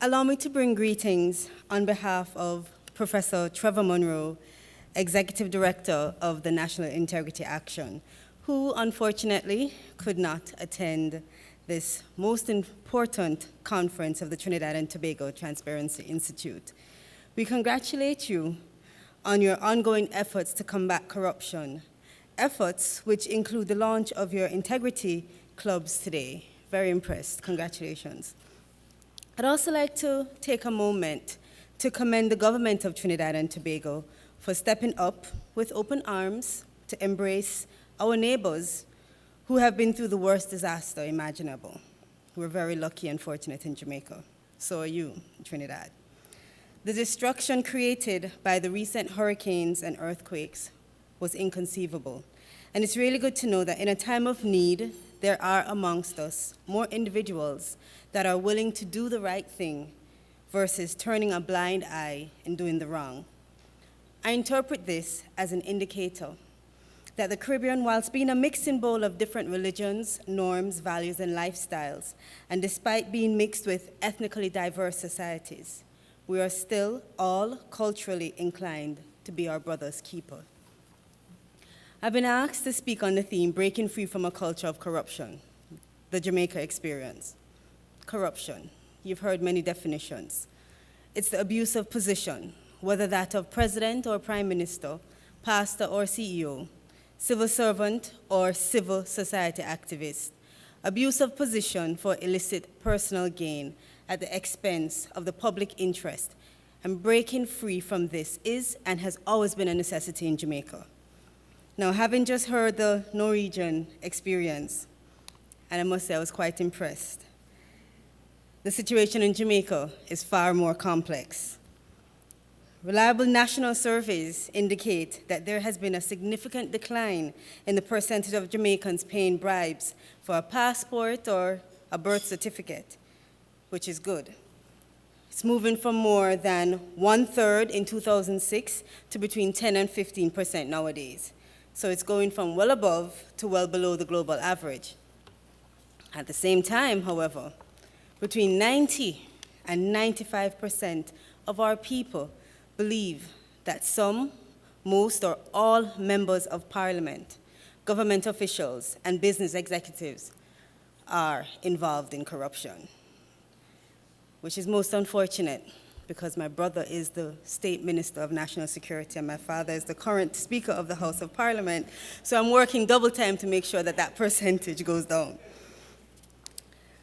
Allow me to bring greetings on behalf of Professor Trevor Monroe, Executive Director of the National Integrity Action, who unfortunately could not attend this most important conference of the Trinidad and Tobago Transparency Institute. We congratulate you on your ongoing efforts to combat corruption, efforts which include the launch of your integrity clubs today. Very impressed. Congratulations. I'd also like to take a moment to commend the government of Trinidad and Tobago for stepping up with open arms to embrace our neighbors who have been through the worst disaster imaginable. We're very lucky and fortunate in Jamaica. So are you, Trinidad. The destruction created by the recent hurricanes and earthquakes was inconceivable. And it's really good to know that in a time of need, there are amongst us more individuals that are willing to do the right thing versus turning a blind eye and doing the wrong. I interpret this as an indicator that the Caribbean, whilst being a mixing bowl of different religions, norms, values, and lifestyles, and despite being mixed with ethnically diverse societies, we are still all culturally inclined to be our brother's keeper. I've been asked to speak on the theme, Breaking Free from a Culture of Corruption, the Jamaican Experience. Corruption, you've heard many definitions. It's the abuse of position, whether that of president or prime minister, pastor or CEO, civil servant or civil society activist. Abuse of position for illicit personal gain at the expense of the public interest, and breaking free from this is and has always been a necessity in Jamaica. Now, having just heard the Norwegian experience, and I must say I was quite impressed, the situation in Jamaica is far more complex. Reliable national surveys indicate that there has been a significant decline in the percentage of Jamaicans paying bribes for a passport or a birth certificate, which is good. It's moving from more than 1/3 in 2006 to between 10 and 15% nowadays. So it's going from well above to well below the global average. At the same time, however, between 90 and 95% of our people believe that some, most, or all members of parliament, government officials, and business executives are involved in corruption, which is most unfortunate because my brother is the State Minister of National Security and my father is the current Speaker of the House of Parliament, so I'm working double time to make sure that that percentage goes down.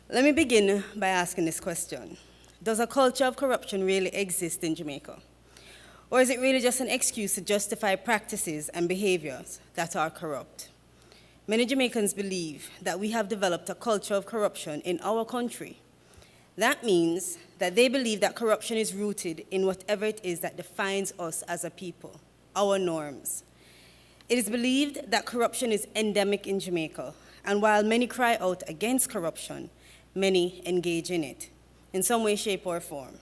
Let me begin by asking this question. Does a culture of corruption really exist in Jamaica? Or is it really just an excuse to justify practices and behaviors that are corrupt? Many Jamaicans believe that we have developed a culture of corruption in our country. That means that they believe that corruption is rooted in whatever it is that defines us as a people, our norms. It is believed that corruption is endemic in Jamaica, and while many cry out against corruption, many engage in it, in some way, shape, or form.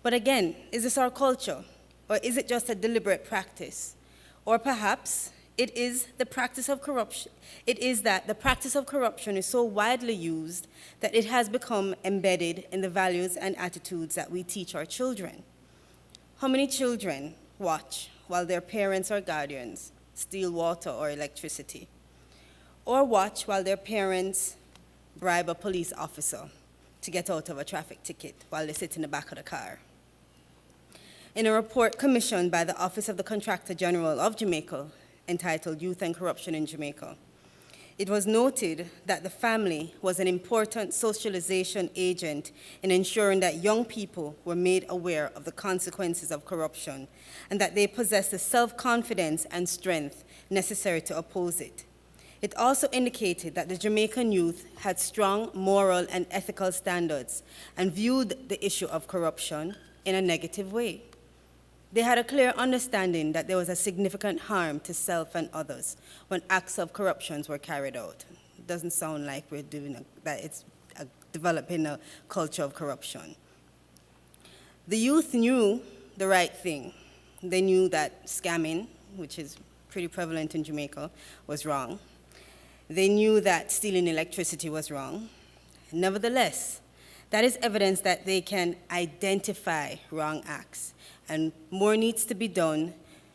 But again, is this our culture? Or is it just a deliberate practice? Or perhaps it is the practice of corruption. It is that the practice of corruption is so widely used that it has become embedded in the values and attitudes that we teach our children. How many children watch while their parents or guardians steal water or electricity? Or watch while their parents bribe a police officer to get out of a traffic ticket while they sit in the back of the car? In a report commissioned by the Office of the Contractor General of Jamaica, entitled Youth and Corruption in Jamaica, it was noted that the family was an important socialization agent in ensuring that young people were made aware of the consequences of corruption and that they possessed the self-confidence and strength necessary to oppose it. It also indicated that the Jamaican youth had strong moral and ethical standards and viewed the issue of corruption in a negative way. They had a clear understanding that there was a significant harm to self and others when acts of corruption were carried out. It doesn't sound like we're doing that it's developing a culture of corruption. The youth knew the right thing. They knew that scamming, which is pretty prevalent in Jamaica, was wrong. They knew that stealing electricity was wrong. Nevertheless, That is evidence that they can identify wrong acts, and more needs to be done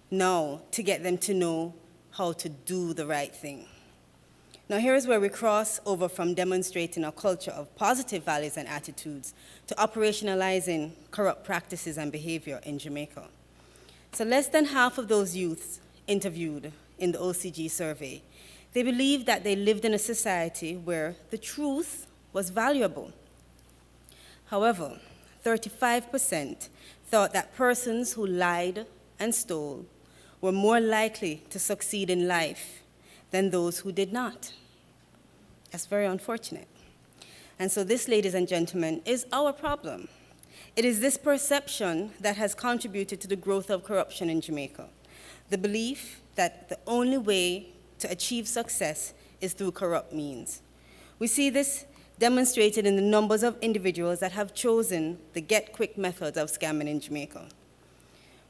now to get them to know how to do the right thing. Now, here is where we cross over from demonstrating a culture of positive values and attitudes to operationalizing corrupt practices and behavior in Jamaica. So less than half of those youths interviewed in the OCG survey, they believed that they lived in a society where the truth was valuable. However, 35% thought that persons who lied and stole were more likely to succeed in life than those who did not. That's very unfortunate. And so this, ladies and gentlemen, is our problem. It is this perception that has contributed to the growth of corruption in Jamaica. The belief that the only way to achieve success is through corrupt means. We see this demonstrated in the numbers of individuals that have chosen the get-quick methods of scamming in Jamaica.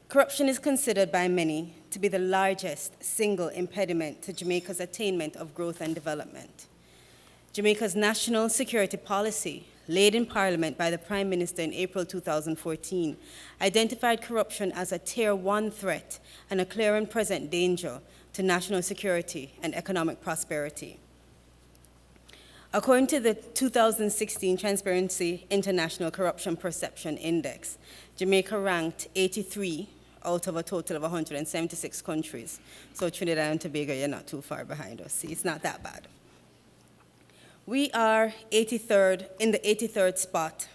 Corruption is considered by many to be the largest single impediment to Jamaica's attainment of growth and development. Jamaica's national security policy, laid in Parliament by the Prime Minister in April 2014, identified corruption as a Tier 1 threat and a clear and present danger to national security and economic prosperity. According to the 2016 Transparency International Corruption Perception Index, Jamaica ranked 83 out of a total of 176 countries. So Trinidad and Tobago, you're not too far behind us. See, it's not that bad. We are 83rd, in the 83rd spot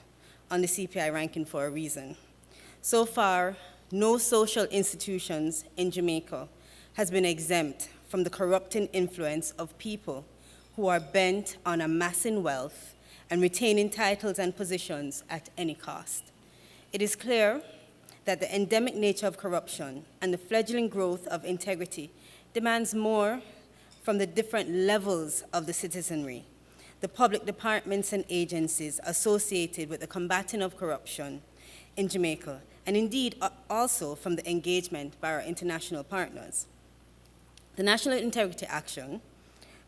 on the CPI ranking for a reason. So far, no social institutions in Jamaica has been exempt from the corrupting influence of people who are bent on amassing wealth and retaining titles and positions at any cost. It is clear that the endemic nature of corruption and the fledgling growth of integrity demands more from the different levels of the citizenry, the public departments and agencies associated with the combating of corruption in Jamaica, and indeed also from the engagement by our international partners. The National Integrity Action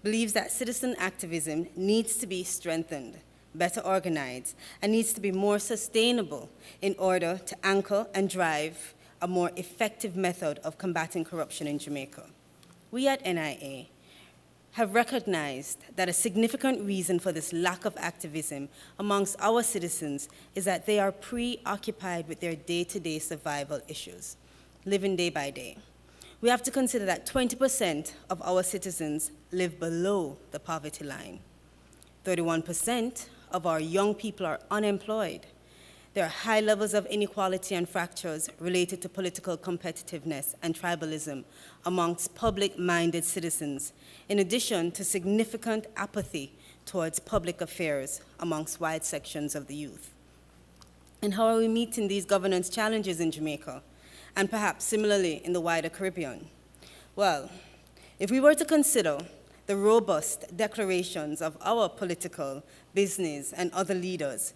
believes that citizen activism needs to be strengthened, better organized, and needs to be more sustainable in order to anchor and drive a more effective method of combating corruption in Jamaica. We at NIA have recognized that a significant reason for this lack of activism amongst our citizens is that they are preoccupied with their day-to-day survival issues, living day by day. We have to consider that 20% of our citizens live below the poverty line. 31% of our young people are unemployed. There are high levels of inequality and fractures related to political competitiveness and tribalism amongst public-minded citizens, in addition to significant apathy towards public affairs amongst wide sections of the youth. And how are we meeting these governance challenges in Jamaica, and perhaps similarly in the wider Caribbean? Well, if we were to consider the robust declarations of our political, business, and other leaders,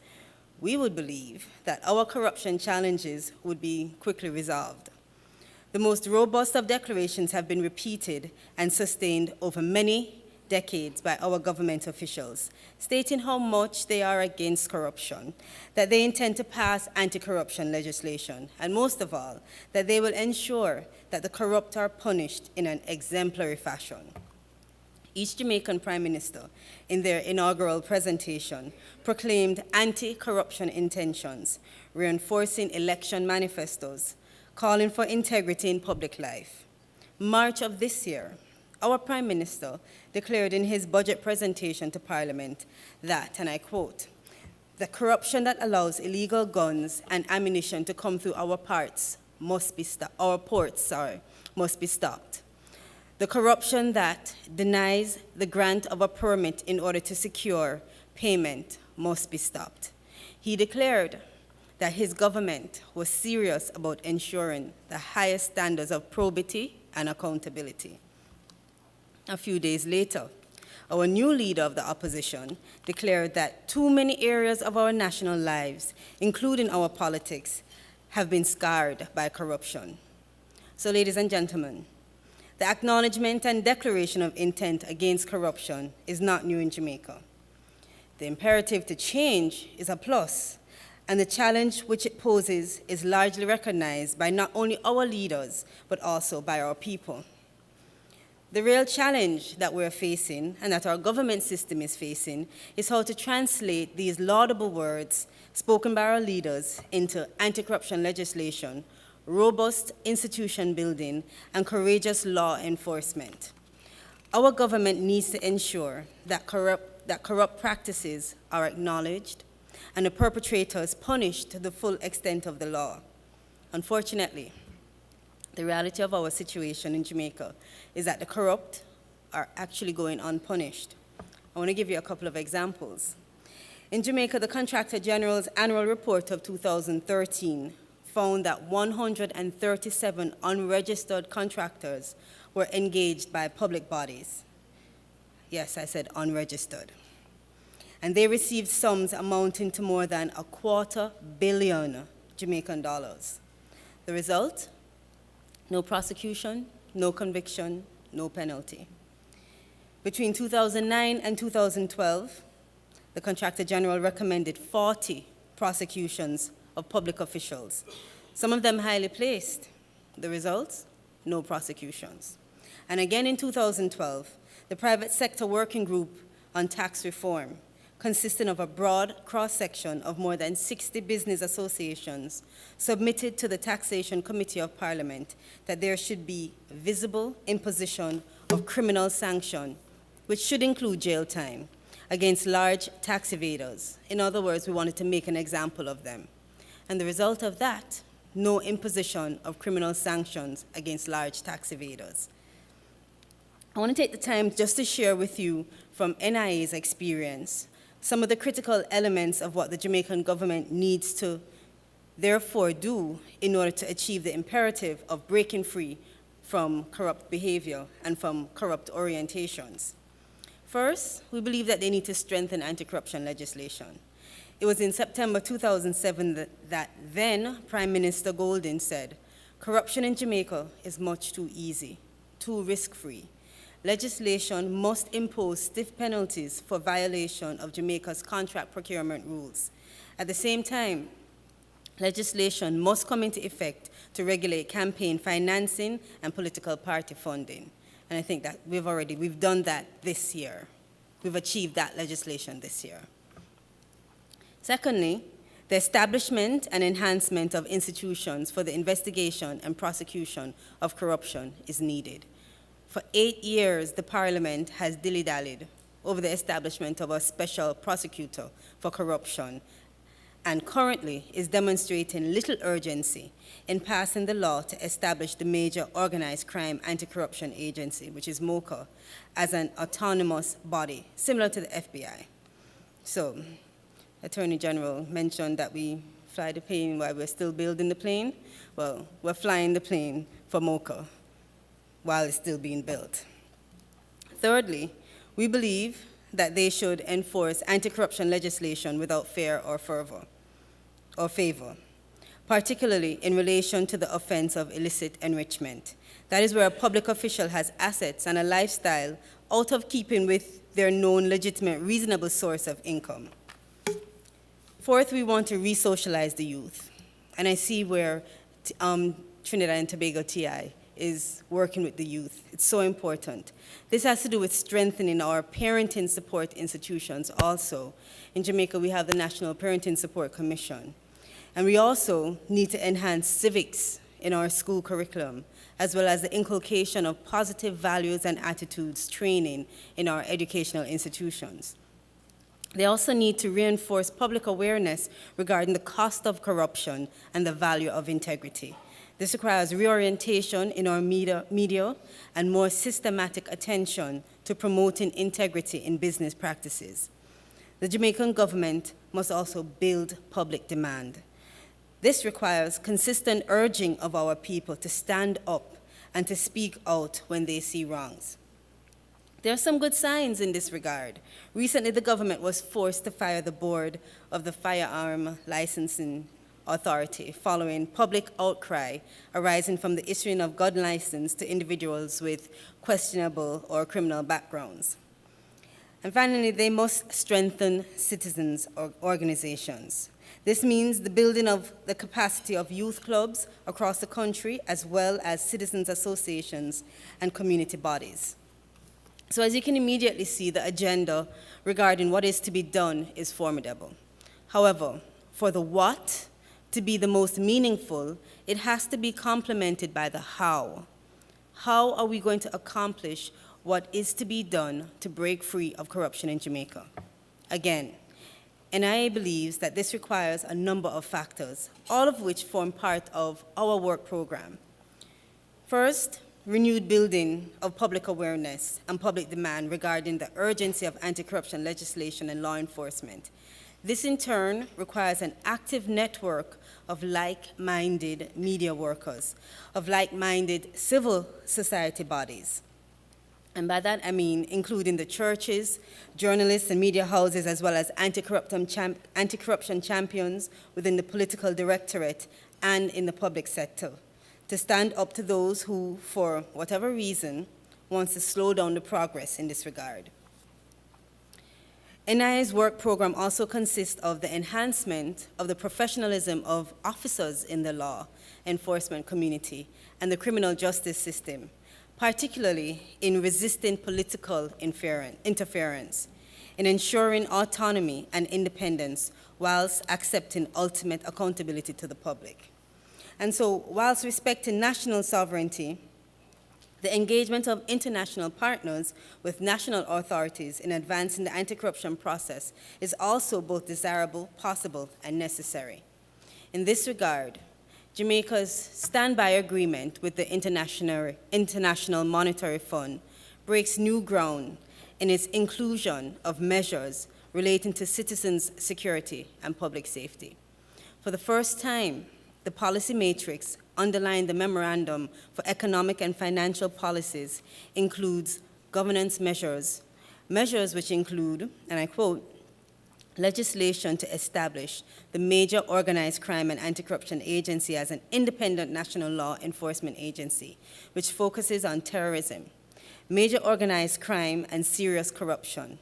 we would believe that our corruption challenges would be quickly resolved. The most robust of declarations have been repeated and sustained over many decades by our government officials, stating how much they are against corruption, that they intend to pass anti-corruption legislation, and most of all, that they will ensure that the corrupt are punished in an exemplary fashion. Each Jamaican Prime Minister, in their inaugural presentation, proclaimed anti-corruption intentions, reinforcing election manifestos, calling for integrity in public life. March of this year, our Prime Minister declared in his budget presentation to Parliament that, and I quote, "The corruption that allows illegal guns and ammunition to come through our ports must be stopped. The corruption that denies the grant of a permit in order to secure payment must be stopped." He declared that his government was serious about ensuring the highest standards of probity and accountability. A few days later, our new leader of the opposition declared that too many areas of our national lives, including our politics, have been scarred by corruption. So, ladies and gentlemen, the acknowledgement and declaration of intent against corruption is not new in Jamaica. The imperative to change is a plus, and the challenge which it poses is largely recognized by not only our leaders, but also by our people. The real challenge that we're facing, and that our government system is facing, is how to translate these laudable words spoken by our leaders into anti-corruption legislation, robust institution building, and courageous law enforcement. Our government needs to ensure that corrupt practices are acknowledged and the perpetrators punished to the full extent of the law. Unfortunately, the reality of our situation in Jamaica is that the corrupt are actually going unpunished. I want to give you a couple of examples. In Jamaica, the Contractor General's annual report of 2013 found that 137 unregistered contractors were engaged by public bodies. Yes, I said unregistered. And they received sums amounting to more than $250 million Jamaican dollars. The result? No prosecution, no conviction, no penalty. Between 2009 and 2012, the Contractor General recommended 40 prosecutions of public officials, some of them highly placed. The results? No prosecutions. And again in 2012, the Private Sector Working Group on Tax Reform, consisting of a broad cross-section of more than 60 business associations, submitted to the Taxation Committee of Parliament that there should be visible imposition of criminal sanction, which should include jail time, against large tax evaders. In other words, we wanted to make an example of them. And the result of that, no imposition of criminal sanctions against large tax evaders. I want to take the time just to share with you from NIA's experience some of the critical elements of what the Jamaican government needs to therefore do in order to achieve the imperative of breaking free from corrupt behavior and from corrupt orientations. First, we believe that they need to strengthen anti-corruption legislation. It was in September 2007 that then Prime Minister Golden said, "Corruption in Jamaica is much too easy, too risk-free. Legislation must impose stiff penalties for violation of Jamaica's contract procurement rules. At the same time, legislation must come into effect to regulate campaign financing and political party funding." And I think that we've done that this year. We've achieved that legislation this year. Secondly, the establishment and enhancement of institutions for the investigation and prosecution of corruption is needed. For 8 years, the Parliament has dilly-dallied over the establishment of a special prosecutor for corruption, and currently is demonstrating little urgency in passing the law to establish the Major Organized Crime Anti-Corruption Agency, which is MOCA, as an autonomous body, similar to the FBI. So, Attorney General mentioned that we fly the plane while we're still building the plane. Well, we're flying the plane for MOCA while it's still being built. Thirdly, we believe that they should enforce anti-corruption legislation without fear or favor, particularly in relation to the offense of illicit enrichment. That is where a public official has assets and a lifestyle out of keeping with their known legitimate, reasonable source of income. Fourth, we want to re-socialize the youth. And I see where Trinidad and Tobago TI is working with the youth. It's so important. This has to do with strengthening our parenting support institutions also. In Jamaica, we have the National Parenting Support Commission. And we also need to enhance civics in our school curriculum, as well as the inculcation of positive values and attitudes training in our educational institutions. They also need to reinforce public awareness regarding the cost of corruption and the value of integrity. This requires reorientation in our media and more systematic attention to promoting integrity in business practices. The Jamaican government must also build public demand. This requires consistent urging of our people to stand up and to speak out when they see wrongs. There are some good signs in this regard. Recently, the government was forced to fire the board of the Firearm Licensing Authority following public outcry arising from the issuing of gun license to individuals with questionable or criminal backgrounds. And finally, they must strengthen citizens' organizations. This means the building of the capacity of youth clubs across the country, as well as citizens' associations and community bodies. So as you can immediately see, the agenda regarding what is to be done is formidable. However, for the what to be the most meaningful, it has to be complemented by the how. How are we going to accomplish what is to be done to break free of corruption in Jamaica? Again, NIA believes that this requires a number of factors, all of which form part of our work program. First, renewed building of public awareness and public demand regarding the urgency of anti-corruption legislation and law enforcement. This in turn requires an active network of like-minded media workers, of like-minded civil society bodies. And by that I mean including the churches, journalists and media houses, as well as anti-corruption champions within the political directorate and in the public sector, to stand up to those who, for whatever reason, wants to slow down the progress in this regard. NIA's work program also consists of the enhancement of the professionalism of officers in the law enforcement community and the criminal justice system, particularly in resisting political interference, in ensuring autonomy and independence whilst accepting ultimate accountability to the public. And so, whilst respecting national sovereignty, the engagement of international partners with national authorities in advancing the anti-corruption process is also both desirable, possible, and necessary. In this regard, Jamaica's standby agreement with the International Monetary Fund breaks new ground in its inclusion of measures relating to citizens' security and public safety. For the first time, the policy matrix underlying the Memorandum for Economic and Financial Policies includes governance measures which include, and I quote, legislation to establish the Major Organized Crime and Anti-Corruption Agency as an independent national law enforcement agency, which focuses on terrorism, major organized crime, and serious corruption.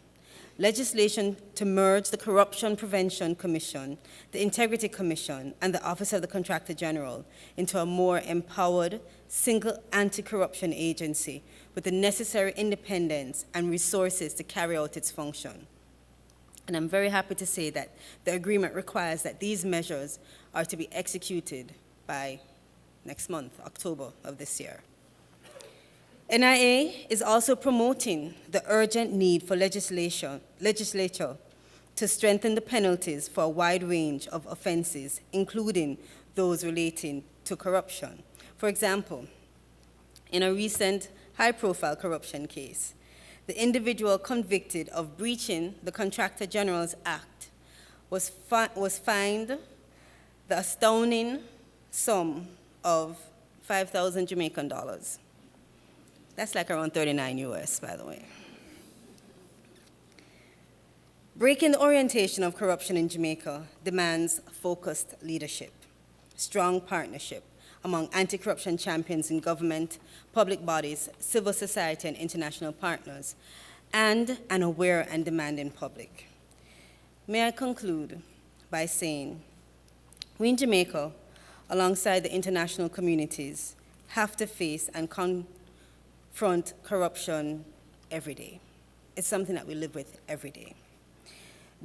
Legislation to merge the Corruption Prevention Commission, the Integrity Commission, and the Office of the Contractor General into a more empowered, single anti-corruption agency with the necessary independence and resources to carry out its function. And I'm very happy to say that the agreement requires that these measures are to be executed by next month, October of this year. NIA is also promoting the urgent need for legislature to strengthen the penalties for a wide range of offenses, including those relating to corruption. For example, in a recent high-profile corruption case, the individual convicted of breaching the Contractor General's Act was fined the astounding sum of 5,000 Jamaican dollars. That's like around 39 US, by the way. Breaking the orientation of corruption in Jamaica demands focused leadership, strong partnership among anti-corruption champions in government, public bodies, civil society, and international partners, and an aware and demanding public. May I conclude by saying, we in Jamaica, alongside the international communities, have to face and confront corruption every day. It's something that we live with every day.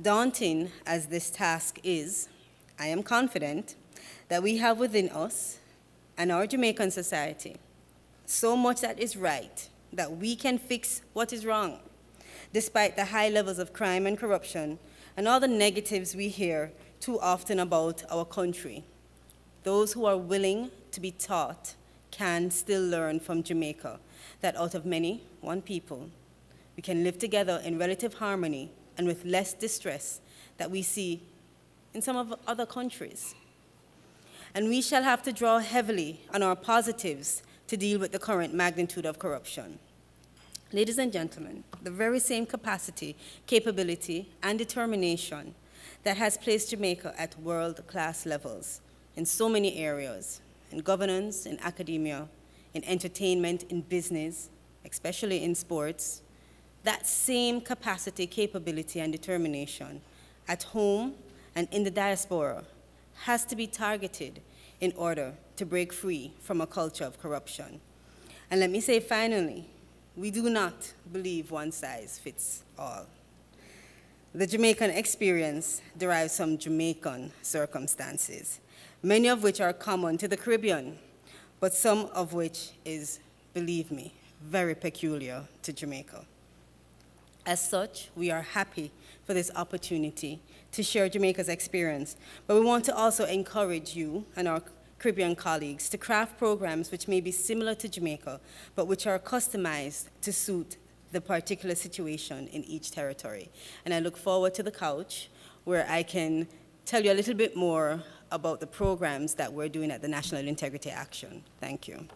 Daunting as this task is, I am confident that we have within us and our Jamaican society so much that is right that we can fix what is wrong, despite the high levels of crime and corruption and all the negatives we hear too often about our country. Those who are willing to be taught can still learn from Jamaica that out of many, one people, we can live together in relative harmony and with less distress that we see in some of other countries. And we shall have to draw heavily on our positives to deal with the current magnitude of corruption. Ladies and gentlemen, the very same capacity, capability, and determination that has placed Jamaica at world-class levels in so many areas, in governance, in academia, in entertainment, in business, especially in sports, that same capacity, capability, and determination at home and in the diaspora has to be targeted in order to break free from a culture of corruption. And let me say finally, we do not believe one size fits all. The Jamaican experience derives from Jamaican circumstances, many of which are common to the Caribbean, but some of which is, believe me, very peculiar to Jamaica. As such, we are happy for this opportunity to share Jamaica's experience, but we want to also encourage you and our Caribbean colleagues to craft programs which may be similar to Jamaica, but which are customized to suit the particular situation in each territory. And I look forward to the couch where I can tell you a little bit more about the programs that we're doing at the National Integrity Action. Thank you.